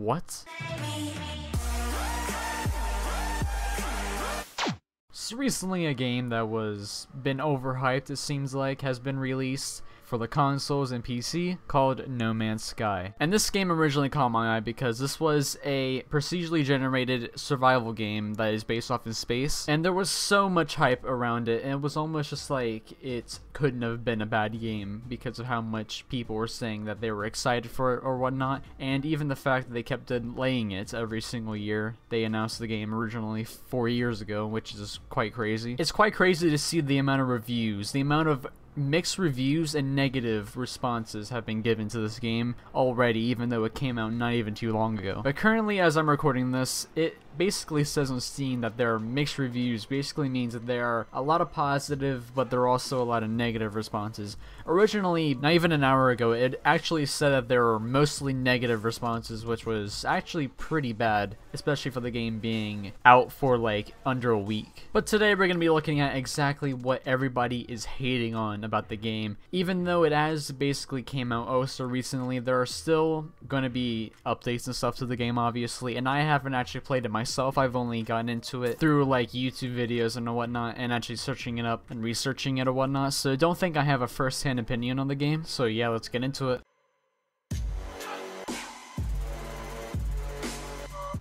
What? So recently a game that was been overhyped, it seems like, has been released for the consoles and PC called No Man's Sky. And this game originally caught my eye because this was a procedurally generated survival game that is based off in space, and there was so much hype around it, and it was almost just like it couldn't have been a bad game because of how much people were saying that they were excited for it or whatnot, and even the fact that they kept delaying it every single year. They announced the game originally 4 years ago, which is quite crazy. It's quite crazy to see the amount of reviews, the amount of mixed reviews and negative responses have been given to this game already, even though it came out not even too long ago. But currently, as I'm recording this, it basically says on Steam that there are mixed reviews. Basically means that there are a lot of positive, but there are also a lot of negative responses. Originally, not even an hour ago, it actually said that there were mostly negative responses, which was actually pretty bad, especially for the game being out for like under a week. But today we're going to be looking at exactly what everybody is hating on about the game. Even though it has basically came out oh so recently, there are still going to be updates and stuff to the game, obviously, and I haven't actually played it myself. I've only gotten into it through like YouTube videos and whatnot, and actually searching it up and researching it or whatnot, so don't think I have a first-hand opinion on the game. So yeah, let's get into it.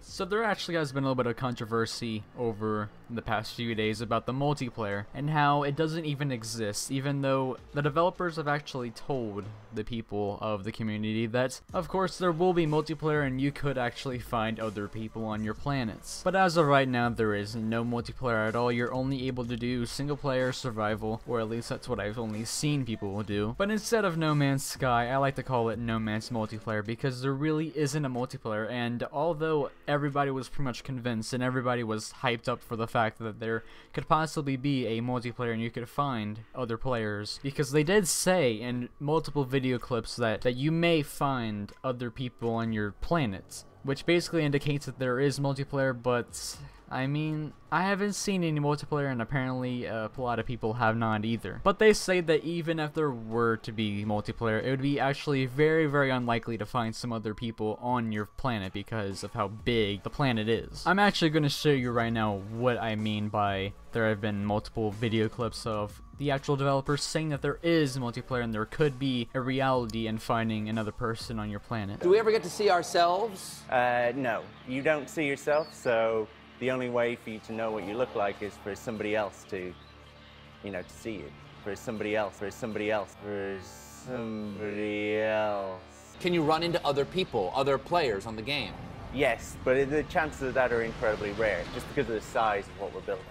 So there actually has been a little bit of controversy over the past few days about the multiplayer and how it doesn't even exist, even though the developers have actually told the people of the community that of course there will be multiplayer and you could actually find other people on your planets. But as of right now, there is no multiplayer at all. You're only able to do single player survival, or at least that's what I've only seen people do. But instead of No Man's Sky, I like to call it No Man's Multiplayer because there really isn't a multiplayer, and although everybody was pretty much convinced and everybody was hyped up for the fact that there could possibly be a multiplayer and you could find other players, because they did say in multiple video clips that you may find other people on your planet, which basically indicates that there is multiplayer. But I mean, I haven't seen any multiplayer, and apparently a lot of people have not either. But they say that even if there were to be multiplayer, it would be actually very, very unlikely to find some other people on your planet because of how big the planet is. I'm actually going to show you right now what I mean by there have been multiple video clips of the actual developers saying that there is multiplayer and there could be a reality in finding another person on your planet. Do we ever get to see ourselves? No, you don't see yourself, so the only way for you to know what you look like is for somebody else to, you know, to see you. For somebody else. Can you run into other people, other players on the game? Yes, but the chances of that are incredibly rare, just because of the size of what we're building.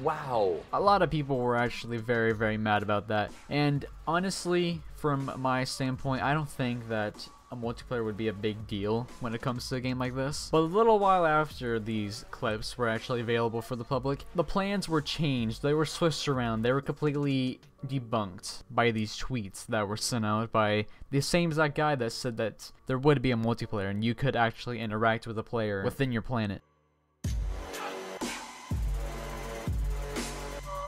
Wow. A lot of people were actually very, very mad about that, and honestly, from my standpoint, I don't think that a multiplayer would be a big deal when it comes to a game like this. But a little while after these clips were actually available for the public, the plans were changed, they were switched around, they were completely debunked by these tweets that were sent out by the same exact guy that said that there would be a multiplayer and you could actually interact with a player within your planet.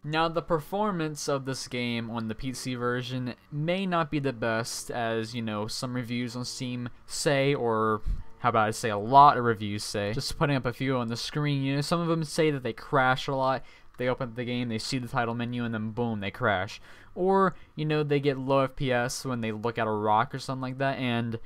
Now, the performance of this game on the PC version may not be the best, as, you know, some reviews on Steam say, or how about I say a lot of reviews say. Just putting up a few on the screen, you know, some of them say that they crash a lot. They open up the game, they see the title menu, and then boom, they crash. Or, you know, they get low FPS when they look at a rock or something like that, and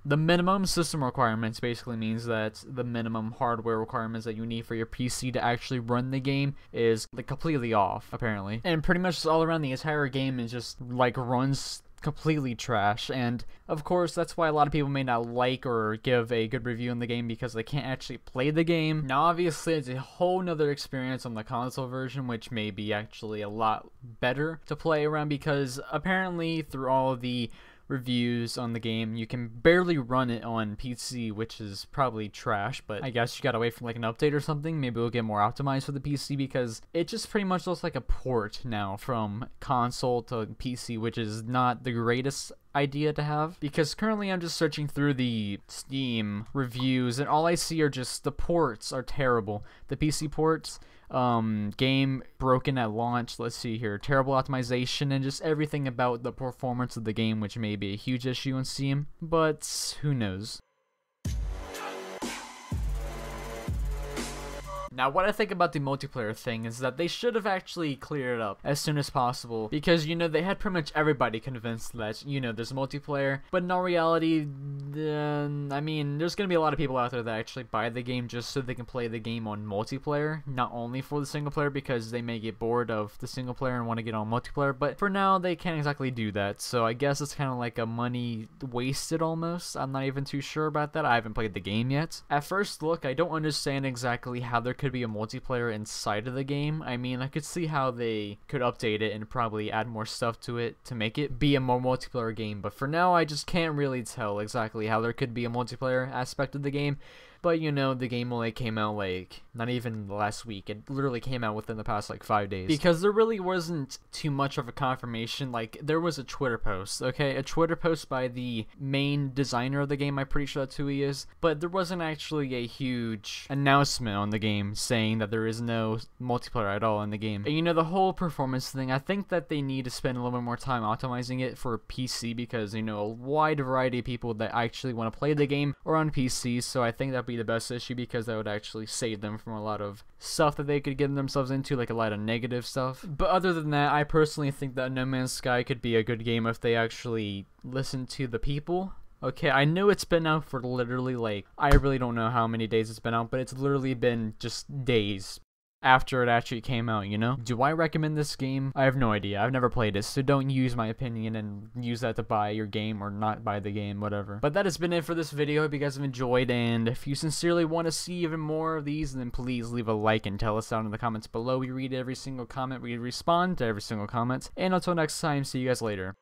the minimum system requirements basically means that the minimum hardware requirements that you need for your PC to actually run the game is like completely off, apparently. And pretty much all around the entire game is just like runs completely trash, and of course that's why a lot of people may not like or give a good review on the game, because they can't actually play the game. Now obviously it's a whole nother experience on the console version, which may be actually a lot better to play around, because apparently through all of the reviews on the game, you can barely run it on PC, which is probably trash, but I guess you gotta wait for like an update or something. Maybe it'll get more optimized for the PC, because it just pretty much looks like a port now from console to PC, which is not the greatest idea to have, because currently I'm just searching through the Steam reviews and all I see are just the ports are terrible. The PC ports, game broken at launch, let's see here, terrible optimization, and just everything about the performance of the game, which may be a huge issue on Steam, but who knows. Now, what I think about the multiplayer thing is that they should have actually cleared it up as soon as possible, because, you know, they had pretty much everybody convinced that, you know, there's multiplayer, but in all reality, I mean, there's gonna be a lot of people out there that actually buy the game just so they can play the game on multiplayer, not only for the single player, because they may get bored of the single player and want to get on multiplayer, but for now, they can't exactly do that, so I guess it's kind of like a money wasted almost. I'm not even too sure about that. I haven't played the game yet. At first look, I don't understand exactly how there could be a multiplayer inside of the game. I mean, I could see how they could update it and probably add more stuff to it to make it be a more multiplayer game, but for now, I just can't really tell exactly how there could be a multiplayer aspect of the game. But, you know, the game only came out, like, not even last week. It literally came out within the past, like, 5 days. Because there really wasn't too much of a confirmation. Like, there was a Twitter post, okay? A Twitter post by the main designer of the game. I'm pretty sure that's who he is. But there wasn't actually a huge announcement on the game saying that there is no multiplayer at all in the game. And, you know, the whole performance thing, I think that they need to spend a little bit more time optimizing it for PC because, you know, a wide variety of people that actually want to play the game are on PC. So I think that be the best issue because that would actually save them from a lot of stuff that they could get themselves into, like a lot of negative stuff. But other than that, I personally think that No Man's Sky could be a good game if they actually listen to the people. Okay, I know it's been out for literally, like, I really don't know how many days it's been out, but it's literally been just days after it actually came out, you know? Do I recommend this game? I have no idea. I've never played it, so don't use my opinion and use that to buy your game or not buy the game, whatever. But that has been it for this video. I hope you guys have enjoyed, and if you sincerely want to see even more of these, then please leave a like and tell us down in the comments below. We read every single comment. We respond to every single comment. And until next time, see you guys later.